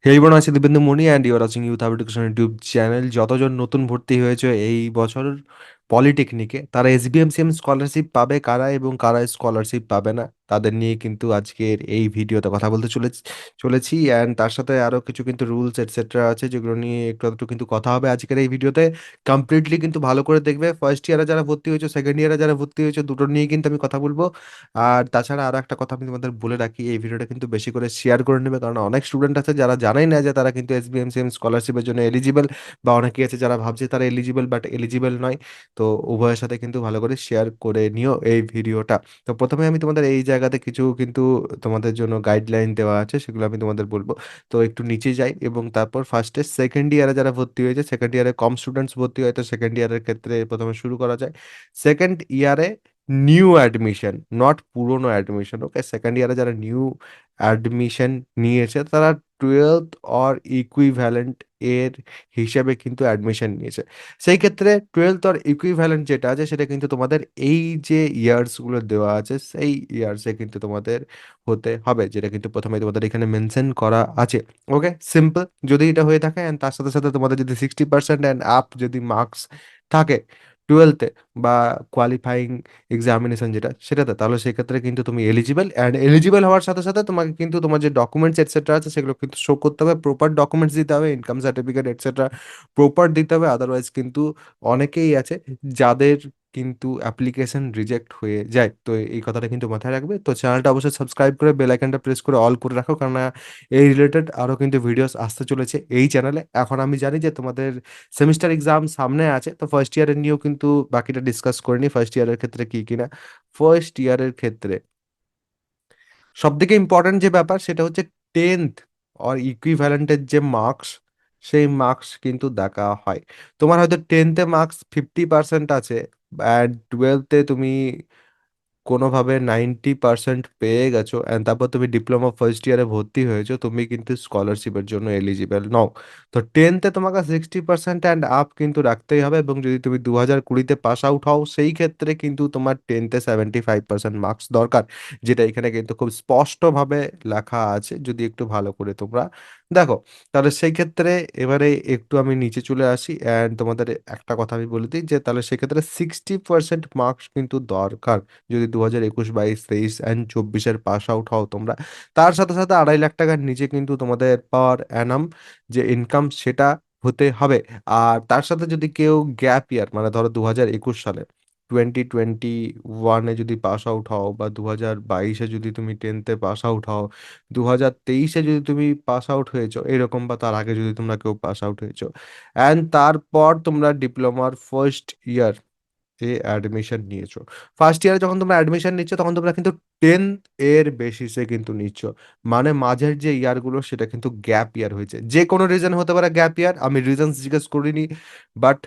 হেই বোন, আছি Dibendu Mani and you're watching Youth Hub Education YouTube channel. যতজন নতুন ভর্তি হয়েছে এই বছর পলিটেকনিকে, তারা এসবিএমসিএম স্কলারশিপ পাবে কারা এবং কারা স্কলারশিপ পাবে না, তাদের নিয়ে কিন্তু আজকের এই ভিডিওতে কথা বলতে চলেছি। অ্যান্ড তার সাথে আরও কিছু কিন্তু রুলস এটসেট্রা আছে যেগুলো নিয়ে একটু একটু কিন্তু কথা হবে আজকের এই ভিডিওতে। কমপ্লিটলি কিন্তু ভালো করে দেখবে। ফার্স্ট ইয়ারে যারা ভর্তি হয়েছে, সেকেন্ড ইয়ারে যারা ভর্তি হয়েছে, দুটো নিয়ে কিন্তু আমি কথা বলবো। আর তাছাড়া আরো একটা কথা আমি তোমাদের বলে রাখি, এই ভিডিওটা কিন্তু বেশি করে শেয়ার করে নেবে, কারণ অনেক স্টুডেন্ট আছে যারা জানাই না যে তারা কিন্তু এসবিএমসিএম স্কলারশিপের জন্য এলিজিবল, বা অনেকেই আছে যারা ভাবছে তারা এলিজিবল বাট এলিজিবল নয়। তো উভয়ের সাথে কিন্তু ভালো করে শেয়ার করে নিও এই ভিডিওটা। তো প্রথমে আমি তোমাদের এই জায়গাতে কিছু কিন্তু তোমাদের জন্য গাইডলাইন দেওয়া আছে, সেগুলো আমি তোমাদের বলবো। তো একটু নিচে যাই এবং তারপর ফার্স্টে সেকেন্ড ইয়ারে যারা ভর্তি হয়েছে, সেকেন্ড ইয়ারে কম স্টুডেন্টস ভর্তি হয়, তো সেকেন্ড ইয়ারের ক্ষেত্রে প্রথমে শুরু করা যায়। সেকেন্ড ইয়ারে নিউ অ্যাডমিশন, নট পুরনো অ্যাডমিশন, ওকে? সেকেন্ড ইয়ারে যারা নিউ অ্যাডমিশন নিয়েছে তারা টুয়েলথ অর ইকুইভ্যালেন্ট এর হিসেবে কিন্তু অ্যাডমিশন নিয়েছে। সেই ক্ষেত্রে টুয়েলথ অর ইকুইভ্যালেন্ট যেটা আছে সেটা কিন্তু তোমাদের এই যে ইয়ার্সগুলো দেওয়া আছে সেই ইয়ার্সে কিন্তু তোমাদের হতে হবে, যেটা কিন্তু প্রথমে তোমাদের এখানে মেনশন করা আছে। ওকে, সিম্পল। যদি এটা হয়ে থাকে অ্যান্ড তার সাথে সাথে তোমাদের যদি 60% অ্যান্ড আপ যদি মার্কস থাকে টুয়েলথে বা কোয়ালিফাইং এক্সামিনেশন যেটা সেটাতে, তাহলে সেক্ষেত্রে কিন্তু তুমি এলিজিবল। অ্যান্ড এলিজিবল হওয়ার সাথে সাথে তোমাকে কিন্তু তোমার যে ডকুমেন্টস এটসেট্রা আছে সেগুলো কিন্তু শো করতে হবে, প্রপার ডকুমেন্টস দিতে হবে, ইনকাম সার্টিফিকেট এটসেট্রা প্রপার দিতে হবে। আদারওয়াইজ কিন্তু অনেকেই আছে যাদের কিন্তু অ্যাপ্লিকেশন রিজেক্ট হয়ে যায়। তো এই কথাটা কিন্তু মাথায় রাখবে। তো চ্যানেলটা অবশ্যই সাবস্ক্রাইব করে বেল আইকনটা প্রেস করে অল করে রাখো, কারণ এই রিলেটেড আরও কিন্তু ভিডিওস আসতে চলেছে এই চ্যানেলে। এখন আমি জানি যে তোমাদের সেমিস্টার এক্সাম সামনে আছে, তো ফার্স্ট ইয়ারের নিয়েও কিন্তু বাকিটা ডিসকাস করে নিই, ফার্স্ট ইয়ারের ক্ষেত্রে কি কিনা। ফার্স্ট ইয়ারের ক্ষেত্রে সব থেকে ইম্পর্টেন্ট যে ব্যাপার সেটা হচ্ছে টেন্থ অর ইকুইভ্যালেন্টের যে মার্কস, সেই মার্কস কিন্তু দেখা হয়। তোমার হয়তো টেন্থে মার্কস 50% আছে, অ্যান্ড টুয়েলথে তুমি কোনোভাবে 90% পেয়ে গেছো, অ্যান্ড তারপর তুমি ডিপ্লোমা ফার্স্ট ইয়ারে ভর্তি হয়েছো, তুমি কিন্তু স্কলারশিপের জন্য এলিজিবল নও। তো টেনথে তোমাকে 60% অ্যান্ড আপ কিন্তু রাখতেই হবে, এবং যদি তুমি 2020-তে পাস আউট হও সেই ক্ষেত্রে কিন্তু তোমার টেনথে 75% মার্কস দরকার, যেটা এখানে কিন্তু খুব স্পষ্টভাবে লেখা আছে, যদি একটু ভালো করে তোমরা দেখো। তাহলে সেই ক্ষেত্রে এবারে একটু আমি নিচে চলে আসি, অ্যান্ড তোমাদের একটা কথা আমি বলে দিই যে তাহলে সেক্ষেত্রে 60% মার্কস কিন্তু দরকার যদি 2021, 22, 23 অ্যান্ড 24-এর পাস আউট হও তোমরা। তার সাথে সাথে 2.5 লাখ টাকার নিচে কিন্তু তোমাদের পার অ্যানাম যে ইনকাম সেটা হতে হবে। আর তার সাথে যদি কেউ গ্যাপ ইয়ার, মানে ধরো 2021 সালে 2021-এ যদি পাস আউট হও, বা 2022-এ যদি তুমি টেনথে পাস আউট হও, 2023-এ যদি তুমি পাস আউট হয়েছো এরকম, বা তার আগে যদি তোমরা কেউ পাস আউট হয়েছো, অ্যান্ড তারপর তোমরা ডিপ্লোমার ফার্স্ট ইয়ার এ অ্যাডমিশন নিয়েছো। ফার্স্ট ইয়ারে যখন তোমরা অ্যাডমিশন নিচ্ছ তখন তোমরা কিন্তু টেন্থ এর বেসিসে কিন্তু নিচ্ছ, মানে মাঝের যে ইয়ারগুলো সেটা কিন্তু গ্যাপ ইয়ার হয়েছে। যে কোনো রিজন হতে পারে গ্যাপ ইয়ার, আমি রিজন জিজ্ঞেস করিনি, বাট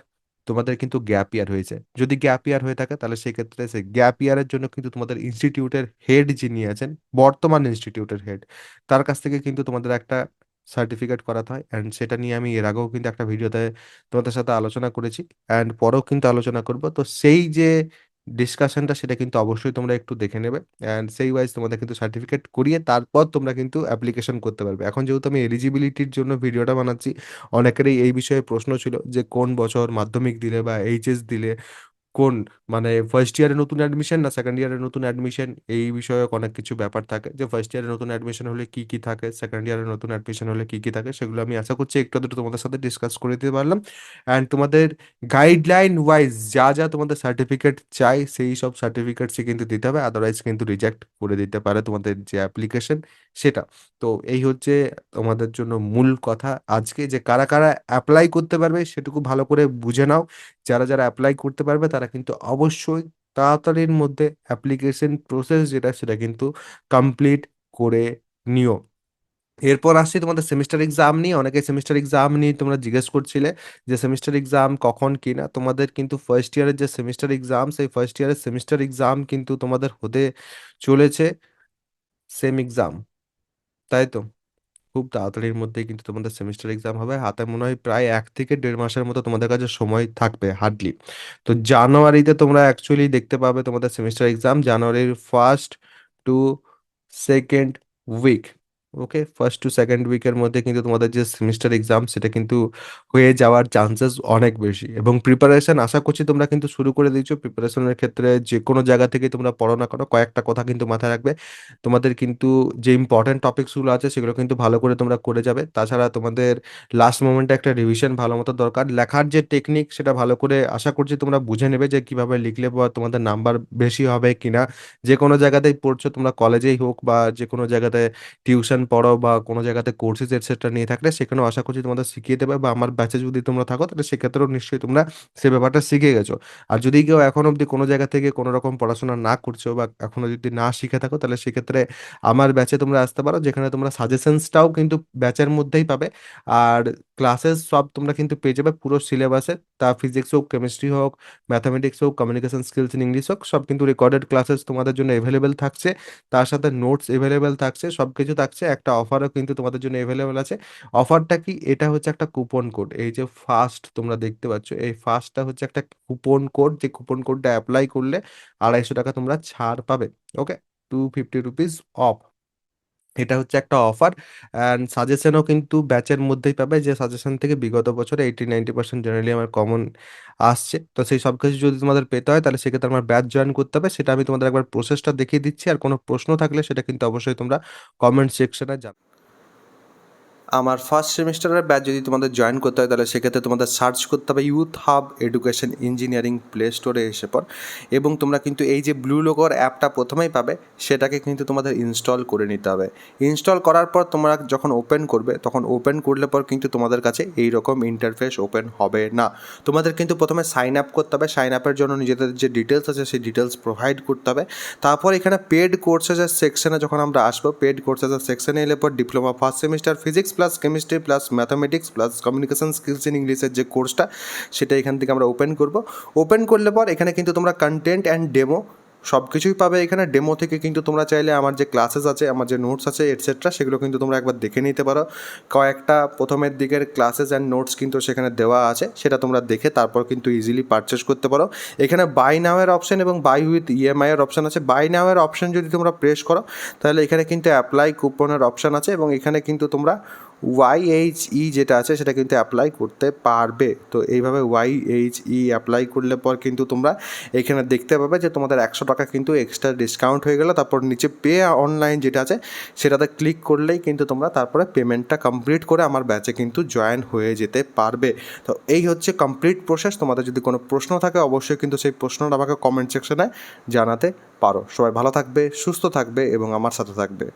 তোমাদের কিন্তু গ্যাপ ইয়ার হয়েছে। যদি গ্যাপ ইয়ার হয়ে থাকে তাহলে সেক্ষেত্রে সেই গ্যাপ ইয়ারের জন্য কিন্তু তোমাদের ইনস্টিটিউটের হেড যিনি আছেন, বর্তমান ইনস্টিটিউটের হেড, তার কাছ থেকে কিন্তু তোমাদের একটা সার্টিফিকেট করাতে হয়। অ্যান্ড সেটা নিয়ে আমি এর আগেও কিন্তু একটা ভিডিওতে তোমাদের সাথে আলোচনা করেছি, অ্যান্ড পরেও কিন্তু আলোচনা করব। তো সেই যে ডিসকাশনটা সেটা কিন্তু অবশ্যই তোমরা একটু দেখে নেবে, অ্যান্ড সেই ওয়াইজ তোমাদের কিন্তু সার্টিফিকেট করিয়ে তারপর তোমরা কিন্তু অ্যাপ্লিকেশন করতে পারবে। এখন যেহেতু আমি এলিজিবিলিটির জন্য ভিডিওটা বানাচ্ছি, অনেকেরই এই বিষয়ে প্রশ্ন ছিল যে কোন বছর মাধ্যমিক দিলে বা এইচএস দিলে কোন, মানে ফার্স্ট ইয়ারে নতুন অ্যাডমিশন না সেকেন্ড ইয়ারে নতুন অ্যাডমিশন, এই বিষয়ে অনেক কিছু ব্যাপার থাকে, যে ফার্স্ট ইয়ারে নতুন অ্যাডমিশন হলে কি কি থাকে, সেকেন্ড ইয়ারে নতুন অ্যাডমিশন হলে কি কি থাকে, সেগুলো আমি আশা করছি একটু আধটু তোমাদের সাথে ডিসকাস করে দিতে পারলাম। অ্যান্ড তোমাদের গাইডলাইন ওয়াইজ যা যা তোমাদের সার্টিফিকেট চাই সেই সব সার্টিফিকেটসই কিন্তু দিতে হবে, আদারওয়াইজ কিন্তু রিজেক্ট করে দিতে পারে তোমাদের যে অ্যাপ্লিকেশন সেটা। তো এই হচ্ছে তোমাদের জন্য মূল কথা আজকে, যে কারা কারা অ্যাপ্লাই করতে পারবে সেটুকু ভালো করে বুঝে নাও। যারা যারা অ্যাপ্লাই করতে পারবে তারা কিন্তু অবশ্যই তাড়াতাড়ির মধ্যে অ্যাপ্লিকেশন প্রসেস যেটা সেটা কিন্তু কমপ্লিট করে নিও। এরপর আসছি তোমাদের সেমিস্টার এক্সাম নিয়ে। অনেকে সেমিস্টার এক্সাম নিয়ে তোমরা জিজ্ঞেস করছিলে যে সেমিস্টার এক্সাম কখন কি না। তোমাদের কিন্তু ফার্স্ট ইয়ারের যে সেমিস্টার এক্সাম, সেই ফার্স্ট ইয়ারের সেমিস্টার এক্সাম কিন্তু তোমাদের হতে চলেছে সেম এক্সাম, তাই তো? খুব তাড়াতাড়ির মধ্যেই কিন্তু তোমাদের সেমিস্টার এক্সাম হবে। হাতে মনে হয় প্রায় 1 থেকে 1.5 মাসের মতো তোমাদের কাছে সময় থাকবে হার্ডলি। তো জানুয়ারিতে তোমরা অ্যাকচুয়ালি দেখতে পাবে তোমাদের সেমিস্টার এক্সাম, জানুয়ারির ফার্স্ট টু সেকেন্ড উইক। ওকে, ফার্স্ট টু সেকেন্ড উইকের মধ্যে কিন্তু তোমাদের যে সেমিস্টার এক্সাম সেটা কিন্তু হয়ে যাওয়ার চান্সেস অনেক বেশি, এবং প্রিপারেশন আশা করছি তোমরা কিন্তু শুরু করে দিয়েছো। প্রিপারেশনের ক্ষেত্রে যে কোনো জায়গা থেকে তোমরা পড়ো না কেন, কয়েকটা কথা কিন্তু মাথায় রাখবে। তোমাদের কিন্তু যে ইম্পর্টেন্ট টপিকসগুলো আছে সেগুলো কিন্তু ভালো করে তোমরা করে যাবে। তাছাড়া তোমাদের লাস্ট মোমেন্টে একটা রিভিশন ভালো মতো দরকার। লেখার যে টেকনিক সেটা ভালো করে আশা করছি তোমরা বুঝে নেবে যে কিভাবে লিখলে বা তোমাদের নাম্বার বেশি হবে কিনা। যে কোনো জায়গাতেই পড়ছো তোমরা, কলেজেই হোক বা যে কোনো জায়গাতে টিউশন পড়ো বা কোনো জায়গাতে কোর্সেস এটসেট্রা নিয়ে থাকলে সেখানেও আশা করছি তোমাদের শিখিয়ে দেবে, বা আমার ব্যাচে যদি তোমরা থাকো তাহলে সেক্ষেত্রেও নিশ্চয়ই তোমরা সে ব্যাপারটা শিখে গেছো। আর যদি কেউ এখন অবধি কোনো জায়গা থেকে কোনো রকম পড়াশোনা না করছো বা এখনো যদি না শিখে থাকো, তাহলে সেক্ষেত্রে আমার ব্যাচে তোমরা আসতে পারো, যেখানে তোমরা সাজেশনসটাও কিন্তু ব্যাচের মধ্যেই পাবে। আর ক্লাসেস সব তোমরা কিন্তু পেয়ে যাবে পুরো সিলেবাসে। তা ফিজিক্স হোক, কেমিস্ট্রি হোক, ম্যাথামেটিক্স হোক, কমিউনিকেশন স্কিলস ইন ইংলিশ হোক, সব কিন্তু রেকর্ডেড ক্লাসেস তোমাদের জন্য অ্যাভেলেবেল থাকছে। তার সাথে নোটস এভেলেবেল থাকছে, সব কিছু থাকছে। একটা অফারও কিন্তু তোমাদের জন্য এভেলেবেল আছে। অফারটা কি? এটা হচ্ছে একটা কুপন কোড। এই যে ফার্স্ট তোমরা দেখতে পাচ্ছ, এই ফার্স্টটা হচ্ছে একটা কুপন কোড, যে কুপন কোডটা অ্যাপ্লাই করলে 250 টাকা তোমরা ছাড় পাবে। ওকে, 250 রুপিস অফ। এটা হচ্ছে একটা অফার। অ্যান্ড সাজেশনও কিন্তু ব্যাচের মধ্যেই পাবে, যে সাজেশন থেকে বিগত বছরে 80-90% জেনারেলি আমার কমন আসছে। তো সেই সব কিছু যদি তোমাদের পেতে হয় তাহলে সেক্ষেত্রে আমার ব্যাচ জয়েন করতে হবে। সেটা আমি তোমাদের একবার প্রসেসটা দেখিয়ে দিচ্ছি, আর কোনো প্রশ্ন থাকলে সেটা কিন্তু অবশ্যই তোমরা কমেন্ট সেকশনে জানাবে। আমার ফার্স্ট সেমিস্টারের ব্যাচ যদি তোমাদের জয়েন করতে হয় তাহলে সেক্ষেত্রে তোমাদের সার্চ করতে হবে youth Hub education engineering play স্টোরে এসে পর, এবং তোমরা কিন্তু এই যে ব্লু লোগোর অ্যাপটা প্রথমেই পাবে সেটাকে কিন্তু তোমাদের ইনস্টল করে নিতে হবে। ইনস্টল করার পর তোমরা যখন ওপেন করবে, তখন ওপেন করলে পর কিন্তু তোমাদের কাছে এই রকম ইন্টারফেস ওপেন হবে না। তোমাদের কিন্তু প্রথমে সাইন আপ করতে হবে। সাইন আপের জন্য নিজেদের যে ডিটেলস আছে সেই ডিটেলস প্রোভাইড করতে হবে। তারপর এখানে পেড কোর্সেসের সেকশনে যখন আমরা আসবো, পেড কোর্সেসের সেকশনে এলে পর diploma first semester physics plus chemistry plus mathematics plus communication skills in ইংলিশের যে কোর্সটা, সেটা এখান থেকে আমরা ওপেন করব। ওপেন করলে পর এখানে কিন্তু তোমরা কন্টেন্ট অ্যান্ড ডেমো সব কিছুই পাবে। এখানে ডেমো থেকে কিন্তু তোমরা চাইলে আমার যে ক্লাসেস আছে, আমার যে নোটস আছে এটসেট্রা, সেগুলো কিন্তু তোমরা একবার দেখে নিতে পারো। কয়েকটা প্রথমের দিকের ক্লাসেস অ্যান্ড নোটস কিন্তু সেখানে দেওয়া আছে, সেটা তোমরা দেখে তারপর কিন্তু ইজিলি পারচেস করতে পারো। এখানে বাই নাওয়ের অপশন এবং বাই উইথ ইএমআই এর অপশন আছে। বাই নাওয়ের অপশন যদি তোমরা প্রেস করো তাহলে এখানে কিন্তু অ্যাপ্লাই কুপনের অপশন আছে, এবং এখানে কিন্তু তোমরা ওয়াইএইচই যেটা আছে সেটা কিন্তু অ্যাপ্লাই করতে পারবে। তো এইভাবে ওয়াইএইচই অ্যাপ্লাই করলে পর কিন্তু তোমরা এখানে দেখতে পাবে যে তোমাদের 100 টাকা কিন্তু এক্সট্রা ডিসকাউন্ট হয়ে গেল। তারপর নিচে পে অনলাইন যেটা আছে সেটাতে ক্লিক করলেই কিন্তু তোমরা তারপরে পেমেন্টটা কমপ্লিট করে আমার ব্যাচে কিন্তু জয়েন হয়ে যেতে পারবে। তো এই হচ্ছে কমপ্লিট প্রসেস। তোমাদের যদি কোনো প্রশ্ন থাকে অবশ্যই কিন্তু সেই প্রশ্নটা আমাকে কমেন্ট সেকশনে জানাতে পারো। সবাই ভালো থাকবে, সুস্থ থাকবে এবং আমার সাথে থাকবে।